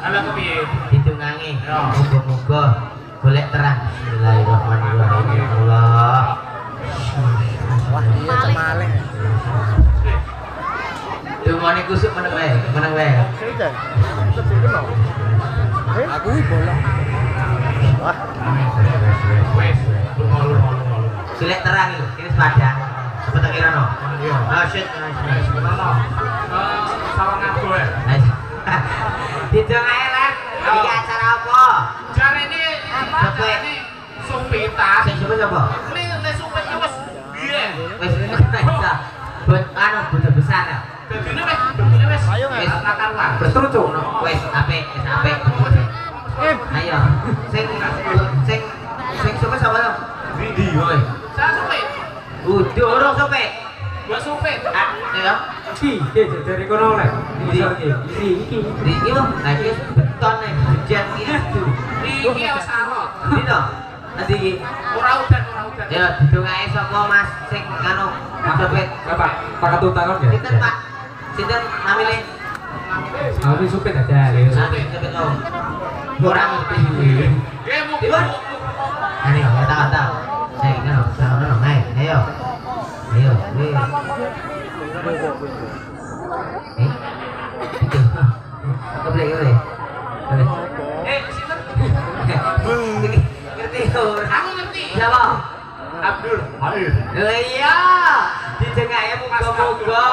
Ala kepiye? Ditungangi. Muga-muga golek terang. Bismillahirrahmanirrahim. Allah. Wah, iya cemale. Dungane kusuk meneng wae. Sudah. Aku bolong. Wah, Wes, lu. golek terang iki. Kene padang. Apa tak kirano? Iya. Ah shit. Sawang aku ya. Ditungangi lah. Iki acara apa? Jarene ini supitan. Sing sapa? Nek supit ki wis biyen. Wis bisa. Buat butuh besar ya. Dadine wis ayo Wis nggak? karuan. berterucuk no. Wis apik. Ayo. Sing sapa lo? Ndi woi. Saya supit. Udah orang sopek. Gua supit. Ah, ya. Iki dari kono oleh. Iki. Iki lo, lagi beton nih, hujan gitu. Iki wis arot. Ndi to? Nanti iki. Ora udan. Ya didongake sapa Mas sing anu sopek. Bapak, Pak Ketut takon ya? Sinten Pak? Sinten namine? Aku supet aja. Sopek lo. Ora ngerti. Nggih, mu. Ani, kata. Saya kan ono naik. Ayo. Wih. Itu. Kau boleh. Sinten? Ngerti ora? Aku ngerti. Siapa? Abdul. Ayo. Iya, dijengake muga-muga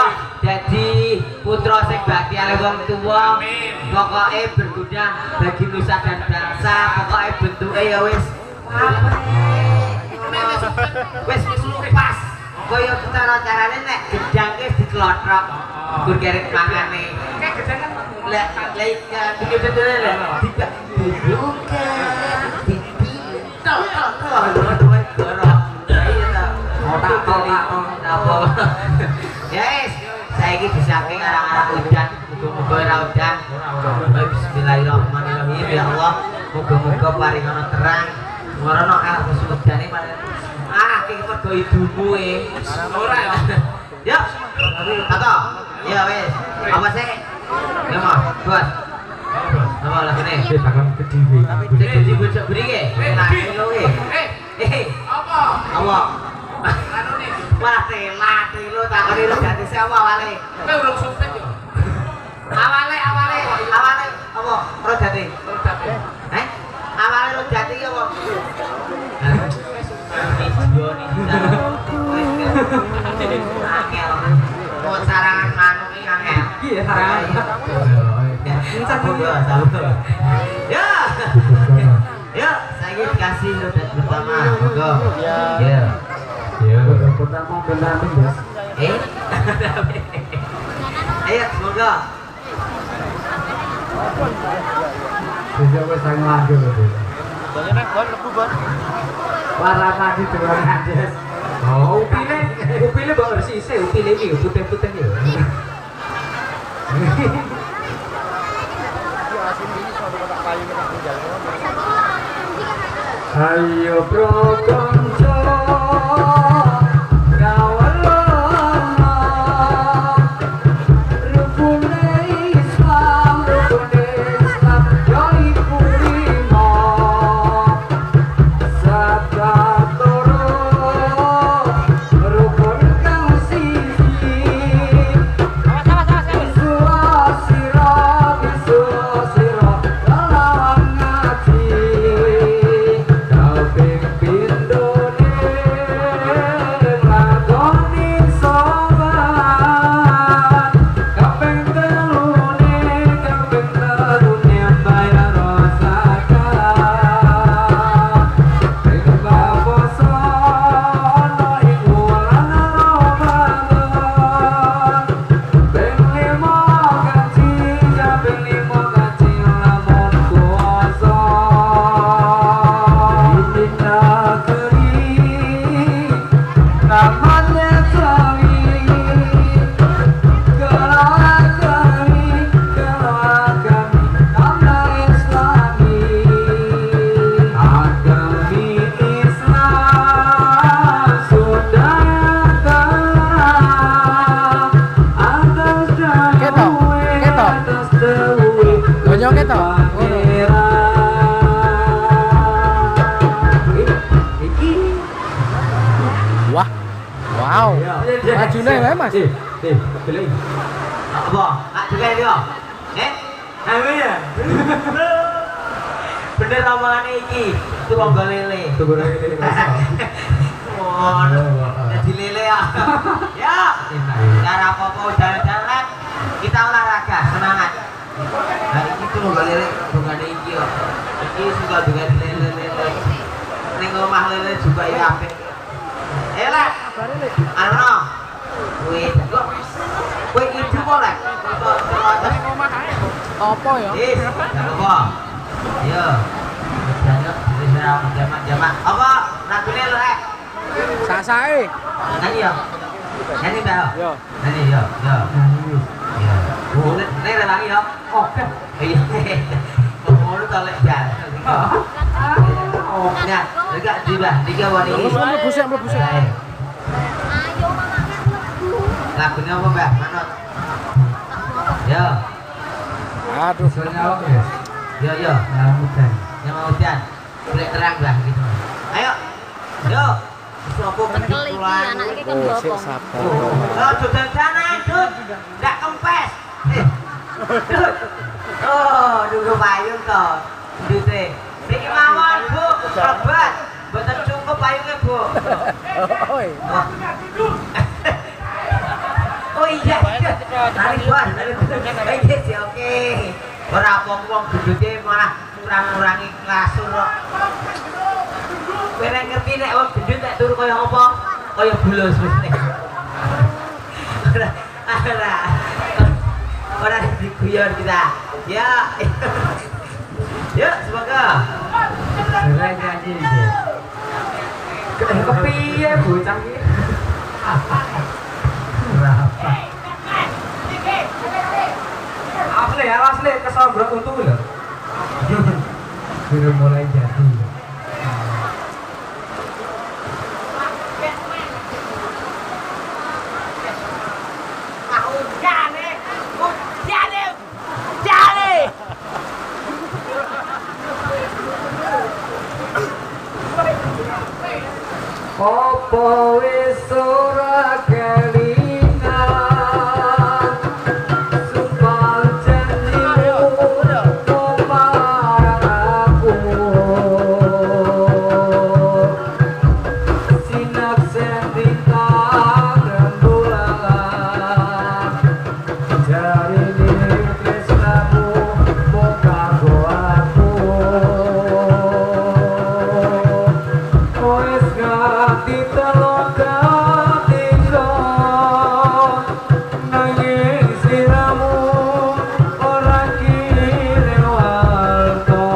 dadi putra sing bakti kali wong tuwa. Amin. Pokoke berguna bagi nusa dan bangsa. Pokoke bentuke ya wis wis pas. Kaya cara-carane nek gedangke diclothok. Gur kerek mangane. Kayak gedangan Lek bikin betul lek dibuka dipintal Yes, saiki disaking arah-arah udan, muga-muga ora udan. Bismillahirrahmanirrahim. Ya Allah, muga-muga paringono terang. Marono aku wedane paling iki mergo ibumu ora ya. Ya. Tato. Ya wis. Apa sih? Ya Mas, Bos. Apa lagine? Wis takon kedhiwe. Sing dibocok mriki. Nah, lho iki. apa? Apa? Anu nih. Wah, telat lu takoni lu ganti siapa awale? Kowe urung supit yo. Awale apa? Rodate. Rodate. Awale rodate iki apa? Video nih. Angel. Mau sarangan manuk iki angel. Iya, sarangan. Ya. Ya, saya dikasih rodat pertama. Monggo. Ya. Ya, pertama benamin, Bos. Ayo, monggo. Bisa wis sang lagi lho. Banyak nek bon lebu bon. Warna tadi doang Andes. Oh, upile bawa sisih, upile iki putih-putih ya. Ayo bro konco Ketok. Gonyo ketok. bajune wae, Mas. Beli. Apa? Kak juga dia. Ayo ya. Bener omongane iki, tunggu lele. Tunggu lele. Oh, jadi lele ya. Ya. Cara apa-apa jalan-jalan kita olahraga, semangat. Nah, iki tunggu lele bukan iki kok. Iki suka dengan lele-lele. Ning omah lele juga ya apik. Lah. Ano? Wih, kok kowe idu kok lek. Apa ya? Is, apa? Yo. Jangan diserang jamak-jamak. Apa? Lagune lek. Sasae. Nyanyi ya. Nyanyi dah. Yo. Nyanyi yo, yo. Yo. Oh, nek rewangi yo. Oke. Iya. Oh, lu tak lek jalan. Oh, ya. Dekat tiba, tiga wani. Mlebu sik. Ayo mama Lagunya apa, Mbak? Manut. Yo. Aduh. Soalnya awak ya. Yo, yo. Mudah. Yang mau hujan. Boleh terang, Mbak, gitu. Ayo. Yo. Sopo bekel iki anak iki kan Oh, sik bopong. sabar. Oh, sudah sana, Dut. Enggak kempes. Dut. Oh, dulu payung toh. Dute. Niki mawon, Bu. Obat. Mboten cukup payungnya, Bu. Oi. Oh iya. Tarik Tuan. Oke, sih oke. Ora apa-apa wong gedhe malah kurang-kurangi kasur kok. Kowe nek ngerti nek wong gendut nek turu kaya apa? Kaya bulus mesti. Ora diguyon kita. Ya. Yuk, semoga. Selesai nyanyi iki. Kepiye bocah iki? Berapa? Asli kesambrok untung lho. Sudah mulai jadi. Opo wis ora kelingan sumpah janjimu marang aku sinak bintang rembulan dari tresnamu muka aku wis nganti telok katiko nanging sliramu ora kirim warta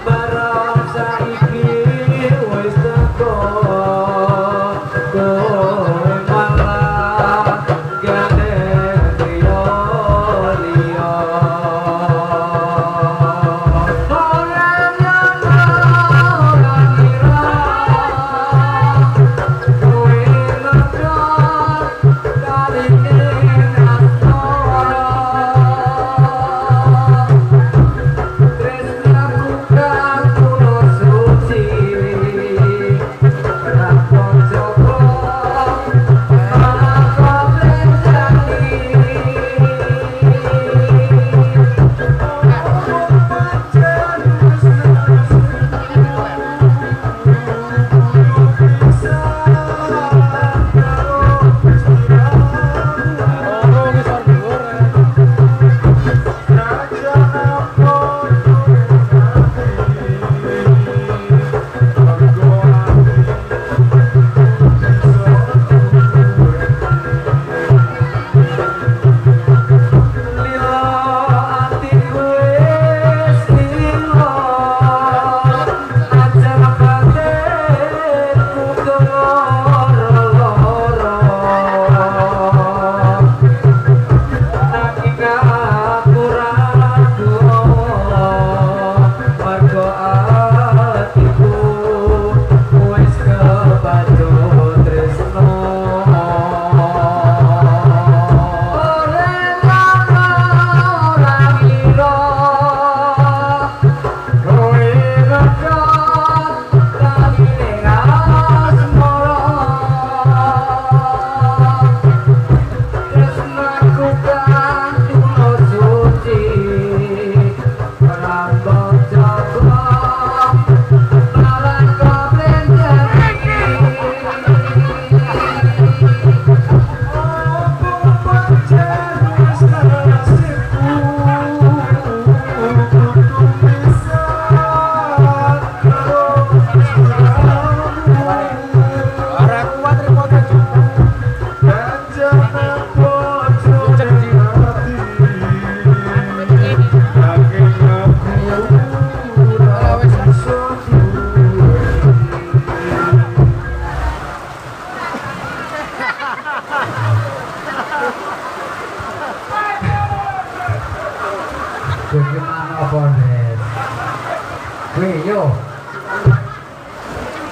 barang saiki wis teko kowe malah gandeng liya-liya ora nyono ora kira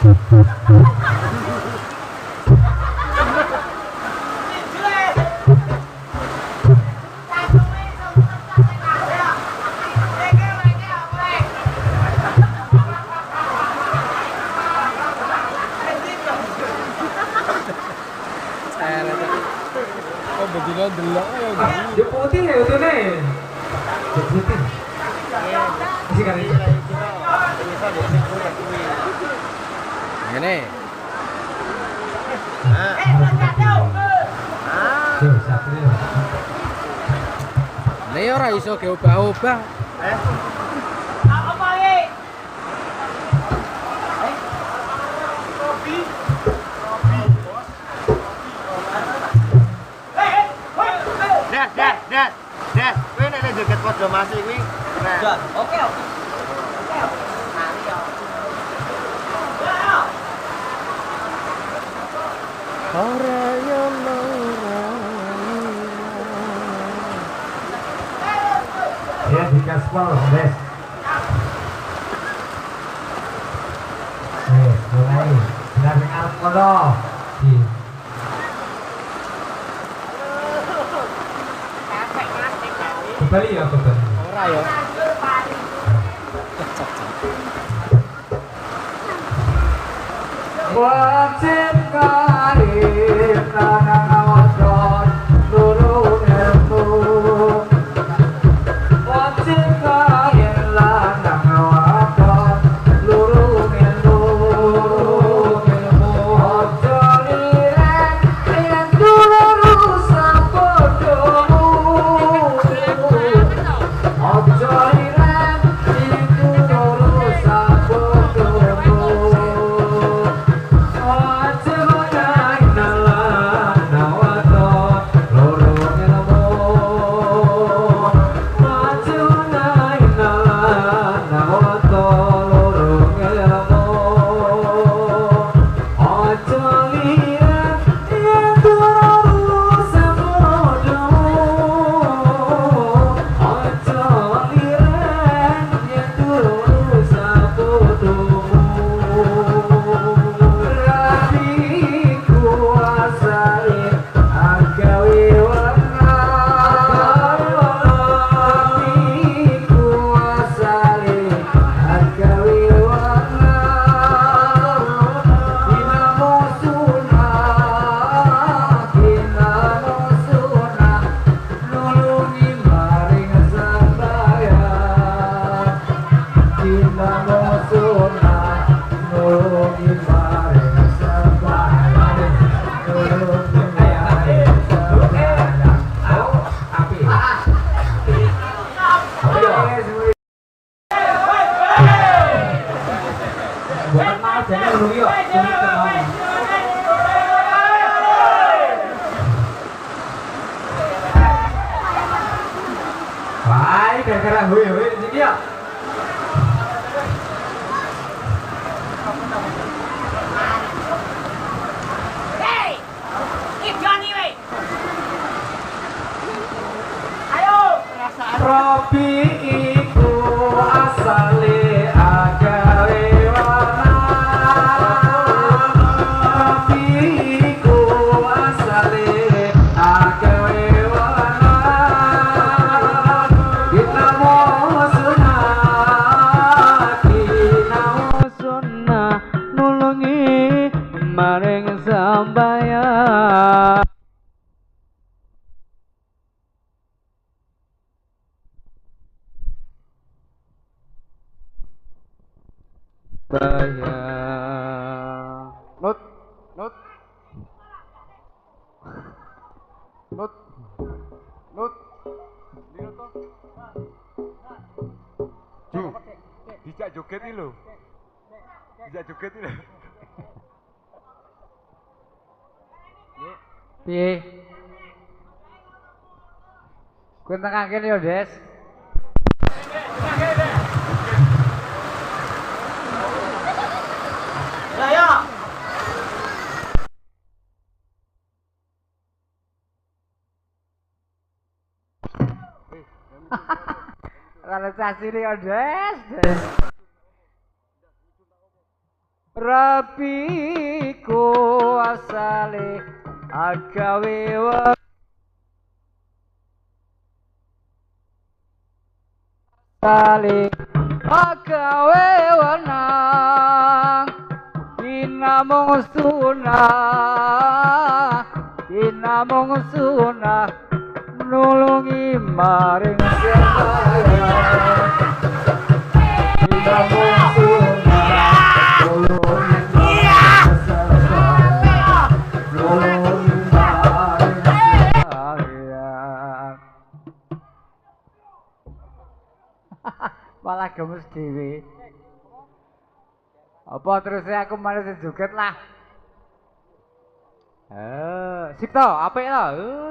Oh, betina delok ya. Dia putih ya itu nih. Dia putih. Masih kan itu. Ngene. Tuh, satu nih. Lah ya ora iso geobah-obah. Des, kowe nek ning joget padha masi kuwi. Oke. Ora ya Ya di gaspol, Des. Mulai. Benar arep kono. Di. Kembali ya, kembali. ora ya. Wajib karim nana wadon lulu ilmu. Wajib karim nana wadon lulu ilmu. Ojo liren yen dulu sapodomu. Ojo liren yen dulu sapodomu. Baik, gara-gara gue ini ya. Hey! Keep Johnny way. Ayo. Robi iku asale agawe wana. Robi iku asale agawe wana. Kita mau sunnah nulungi maring sambayan. Nut. Nut. Nut. Nut. Lihat toh. Ju. Dijak joget iki lho. Dijak joget iki lho. Piye? Kowe tengah kene yo, Des. Kalau cacile yo, Des. rapiku asale agawe asale agawe wenang inamung sunah nulungi maring sedaya inamung sunah nulungi maring sedaya nulungi maring sedaya malah gemes dhewe. Apa terusnya aku malah sejoget lah. Sip to, apik to.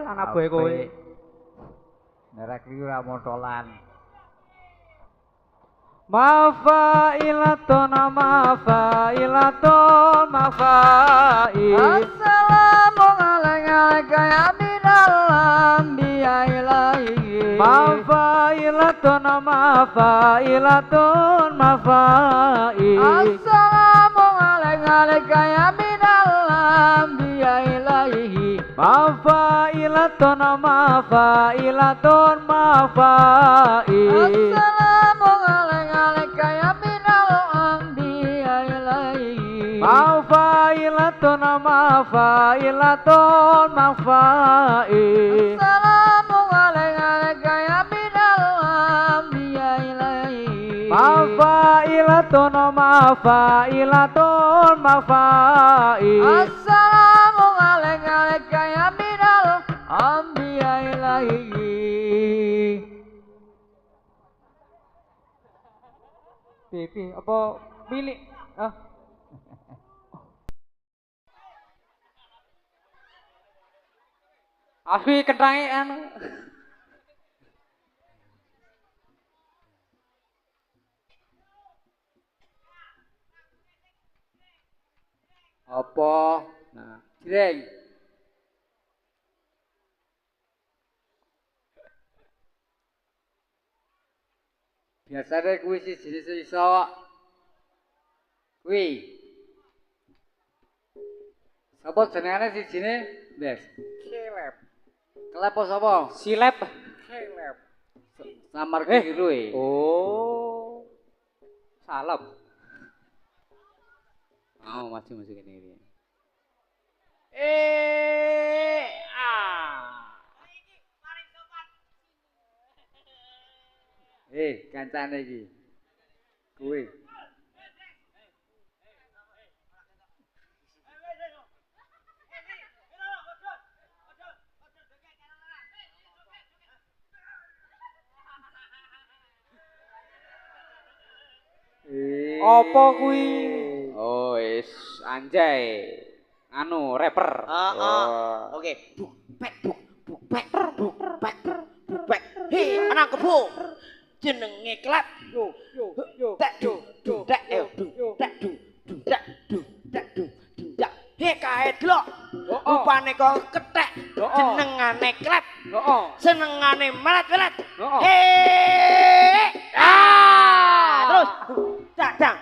Anak boe kowe. Nerek iki ora montolan. Mafailatun mafai. Assalamu alayka ya minal anbiya ilahi. Mafailatun mafai. Assalamu alayka ya minal anbiya ilahi. Mafailatun mafai. Assalamu alayka ya minal anbiya ilahi. Mafailatun mafai. Assalamu alayka ya minal anbiya ilahi. Mafailatun mafai. Assalamu alayka ya minal anbiya ilahi. Pipi apa milik? Asli kentange anu. Apa? Nah, jreng. Biasanya kuwi jenis iso. Kuwi. Sapa jenengane sijine? Bes. Kelep. Kelep apa sapa? Silep. Kelep. Samar keliru e. Oh. Salep. Oh, masih gini. Kancane iki. Kuwi. Apa kuwi? Oh, wis anjay. Anu rapper. Oke. Buk. Hei, anak kebo. Jenenge klep. Tak. Hei kae delok. Rupane kok kethek. Jenengane klep. Senengane melet-melet. Hei. Terus. Dang.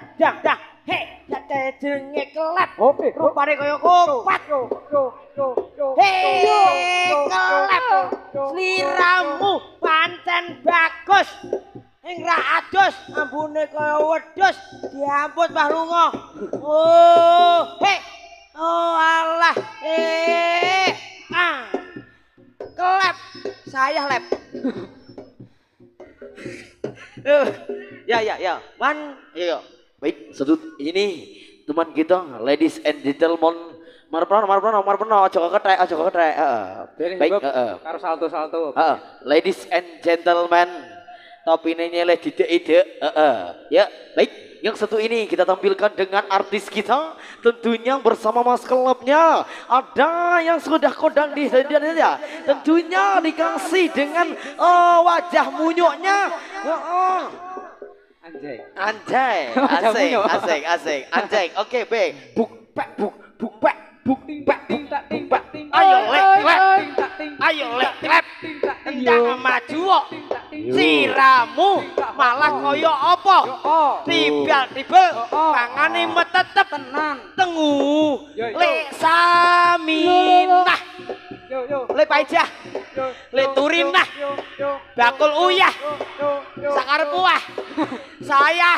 Hei, jate jenenge klep. Rupane kaya kopat. Hei, klep. Sliramu pancen bagus. Ing ra adus, ambune kaya wedhus, diamput Mbah Lunga. Oh, hei. Oh alah. Klep. Saya lep. Ya. Iya. Baik, sudut ini teman kita, ladies and gentlemen, marpono, aja kethek. Baik, karo salto-salto. ladies and gentlemen, topine nyeleh didik-idik. Ya, baik. Yang satu ini kita tampilkan dengan artis kita, tentunya bersama Mas Kelopnya. Ada yang sudah kodang di saja, tentunya dikasih dengan wajah munyuknya. Anjay, asik. Anjay, oke, baik. Buk, Ayo lek klep. Entah maju kok. Siramu malah kaya apa? Tibal-tibal pangane metetep tenan. tengu. Yo, yo. Lek Saminah, lek Paijah, lek Turinah, bakul uyah, sakarepku wah. Saya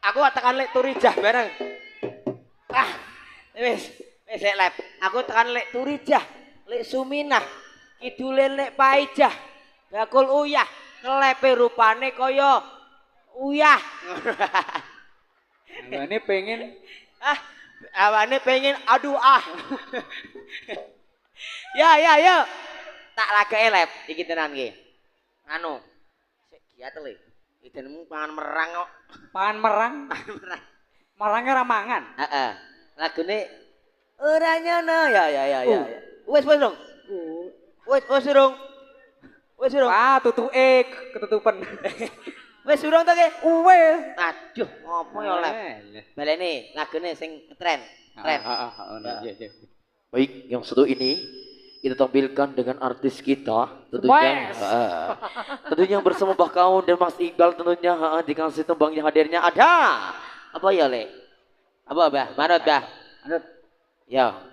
aku tekan lek Turijah bareng. Wis lep. Aku tekan lek Turijah, lek Suminah, kidule lek Paijah, bakul uyah, kelepe rupane kaya uyah. Ini pengen Awane pengen aduh ah. Ya. Tak lagake lep iki tenan iki. Anu. Sik giat le. Idenmu pangan merang kok. pangan merang. Merangnya ora mangan. Heeh. Lagune ora nyono ya. Wis dong. Wis durung. Ah, tutuke ketutupan. Wis durung to ki? Wis. Aduh, ngopo ya lep. Balene lagune sing tren. Iya. Baik, yang satu ini kita tampilkan dengan artis kita tentunya. Tentunya bersama Mbah Kaun dan Mas Iqbal tentunya dikasih tembang yang hadirnya ada. Apa ya, Le? Apa, Mbah? Manut, Mbah? Manut. Ya.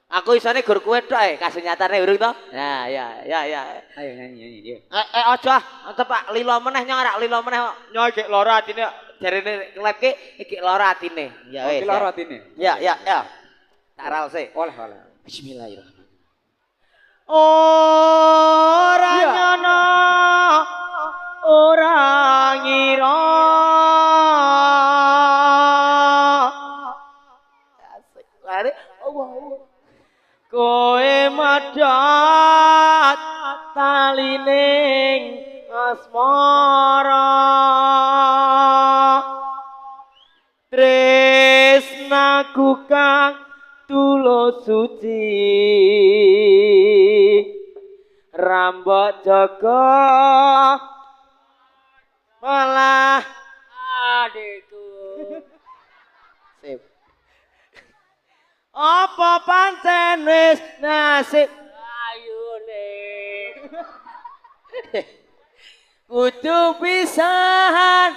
Aku isane gur kowe tok kasih nyatane urung to? Nah, ya. Ayo nyanyi dia. Aja, tepak lilo meneh nyorak lilo meneh nyoy gek lara atine jarene klep ki iki lara atine. Ya wis. Lara atine. Ya. Tak ral sik. Oleh. Bismillahirrahmanirrahim. Ora nyono ora ngira asik lare koe madat talining asmara tresnaku kang tulus suci rambut jaga malah adikku sip apa pancen wis nasib ayune kudu pisahan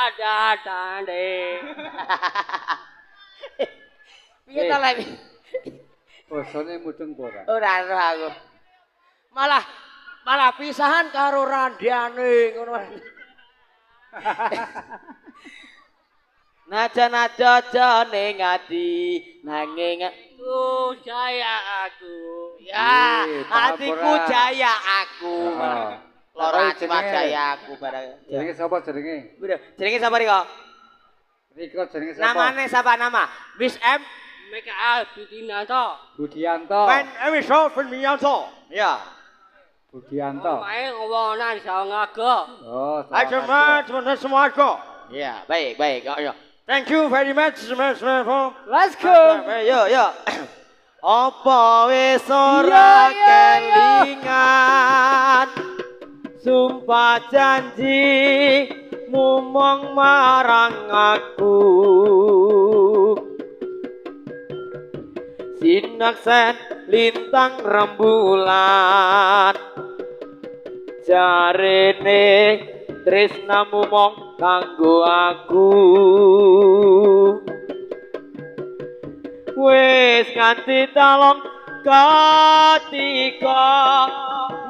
ada tande piye ta lek Bosone mudeng ora? ora aku malah pisahan karo randiane ngono Naja ning ati nanging aku jaya aku. Ya, hatiku jaya aku. Lora jaya aku bareng. Jenenge sapa jenenge? Jenenge sapa Riko? Riko jenenge sapa? Namane sapa nama? Wis M Mika Budianto. Budianto. Pen Emiso Budianto. Ya. Budianto. Main ngowonan sangaga. Oh, Aja semua kok. Ya, baik. Ya. Thank you very much, let's go. Yo. Apa wis ora kelingan? Sumpah janji mumong marang aku. Sinaksen lintang rembulan. Jarene tresnamu mong kanggo aku wis nganti talong katika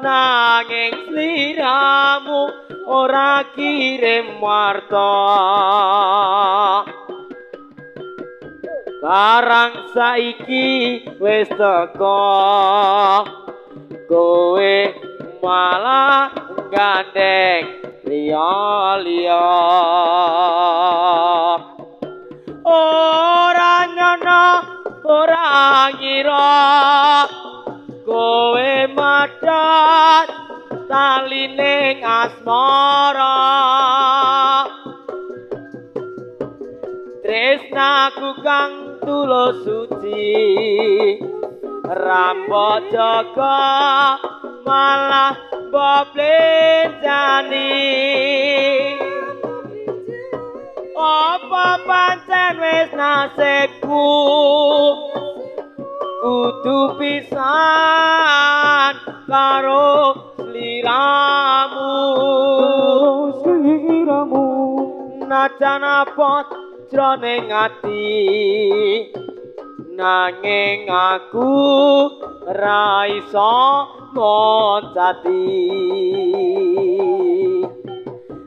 nanging sliramu ora kirim warta karang saiki wis teko kowe malah gandeng liya ora nyono ora ngira kowe madat talining asmara tresnaku kang tulus suci rambut jaga malah boblenjani apa pancen wis nasibku kudu pisan karo sliramu najan apa jroning ati nanging aku ra iso moncati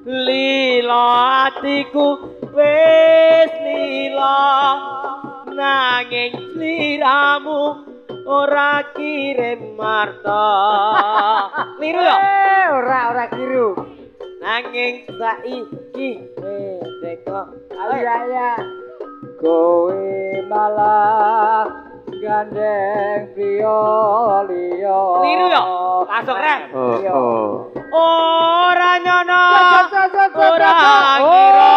lila atiku wis lila nanging sliramu ora kirim marta liru ya Ora kiru. nanging saiki teko Ya. Kowe malah gandeng prio liya. liru ya langsung rem Oh. ora nyono ora kira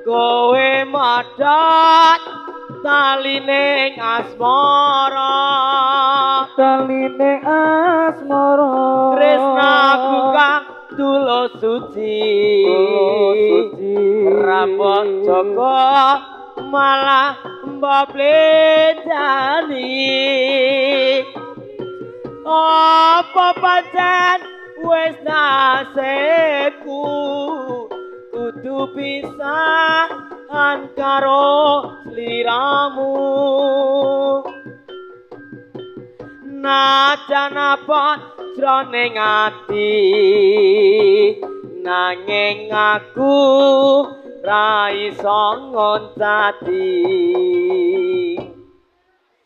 kowe madat taline asmara tresnaku kang tulus suci rambut joko malah mbabledani apa pancen wis nasibku kudu pisahan karo sliramu najan apa jroning ati nanging aku ra iso ngoncati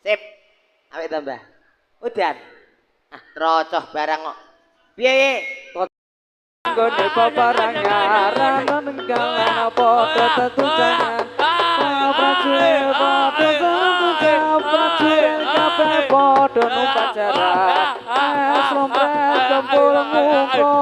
sip awet tambah udan trocoh barang kok piye Gone paparang nyaran nenggalan padha tetujangan prajurit padha prajurit kabeh padha numpak jarak slompret kempul muko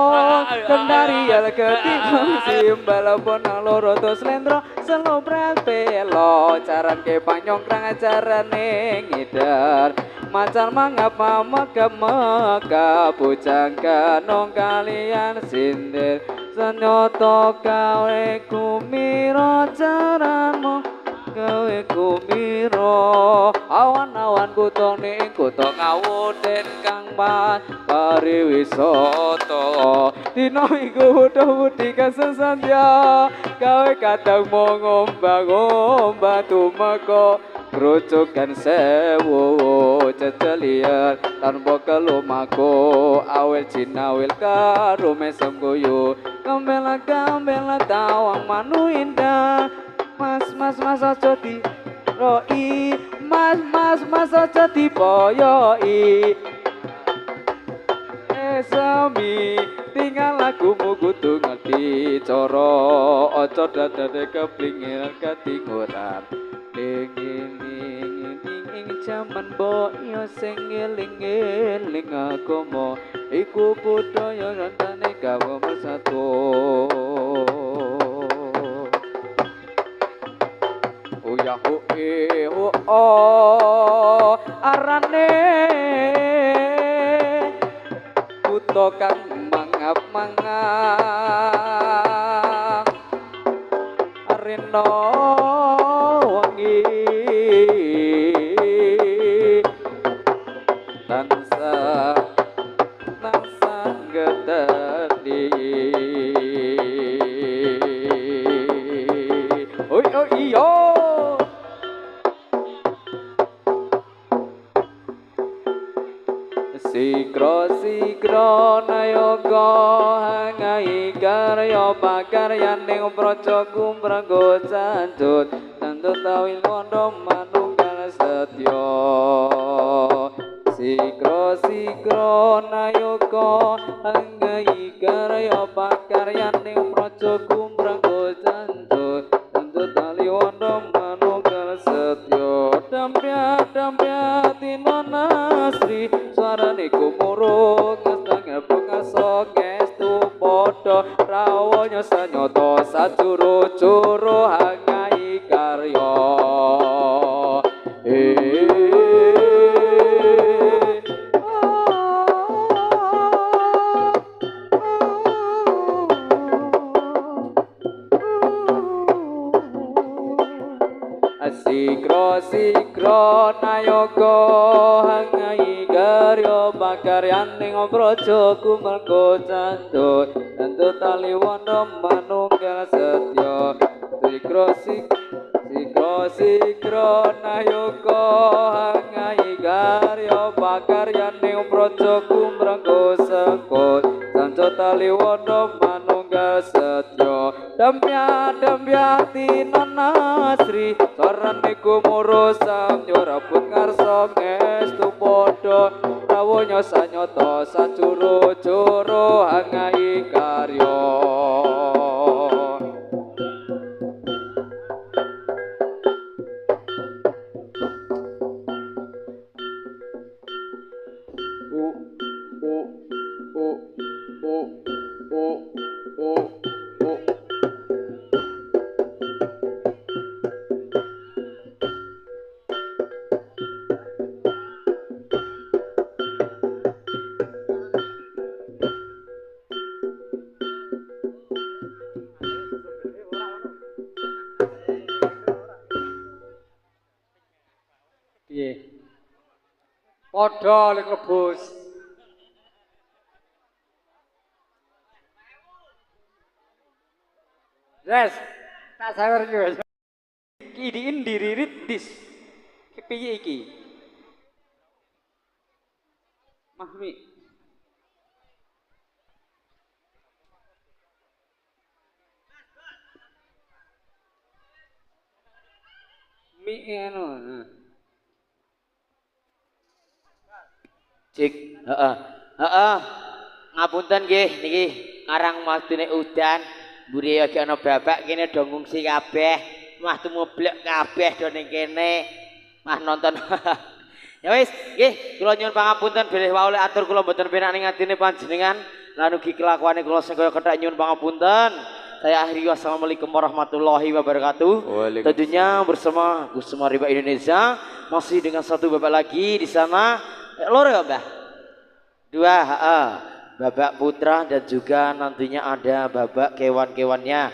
kendari yal ketimbang simbal bonang loro tos lendro slompret pelo caran ke panyongkrang ajarane ngidar macan mangapa mega bujang kanong kalian sindir senyoto gawe kumiro caranmu gawe kumiro awan-awan kutong ning kutong ngawuden kang pariwisata dina iku wedi kasesandya gawe kadang ngomba-ngomba tumeka Rucukan sewu cecelian tanpa kelumako awel cinawil karo mesem guyu kambela tawang manu indah mas aja di roi mas aja dipoyoi sami tinggal lagumu kudu ngerti coro ojo dadane keplingir ketinguran ing jaman boyo sing eling-eling agama iku budaya rantane gawe bersatu arane kutha kang mangap-mangap rino wangi tansah gedeni oi iyo Sikro nayoga hangai karya pakaryaning praja kumpranggo cancut tantu tawil wondo manunggal setya Sikro nayoga hangai karya pakaryaning praja kumpranggo cancut tantu tawil wondo manunggal setya dampya tinonasri suarane kumurung ngestange pengaso gestu podo rawonya sanyoto sajuru-juru hangai karya Sikro nayoga hangai karya pakaryaning praja kumengko candut tentu tali wanda manunggal setya sikro nayoko hangai karya pakaryaning praja kumengko sekut sanco tali wanda manunggal setya damyati nanasri saraniku murusam nyorabut ngarsa ngestu padha rawunya sanyata sacuro-curo hangai karya Padha lek lebus. Yes, tak sawer yo. Iki diindiririt dis. Ki piye iki? Mahmi. Mi anu. Cik, ngapunten nggih niki ngarang waktune udan. Mburi iki ana babak kene do ngungsi kabeh. Mah tumeblek kabeh do ning kene. Mah nonton. Ya wis, nggih kula nyuwun pangapunten bilih wae atur kula mboten penak ning atine panjenengan. Lan ugi kelakuane kula sing kaya kethek nyuwun pangapunten. Saya akhiri wassalamualaikum warahmatullahi wabarakatuh. Tentunya bersama Gusma Riba Indonesia masih dengan satu babak lagi di sana. Loro ya, Mbah? Dua, babak putra dan juga nantinya ada babak kewan-kewannya.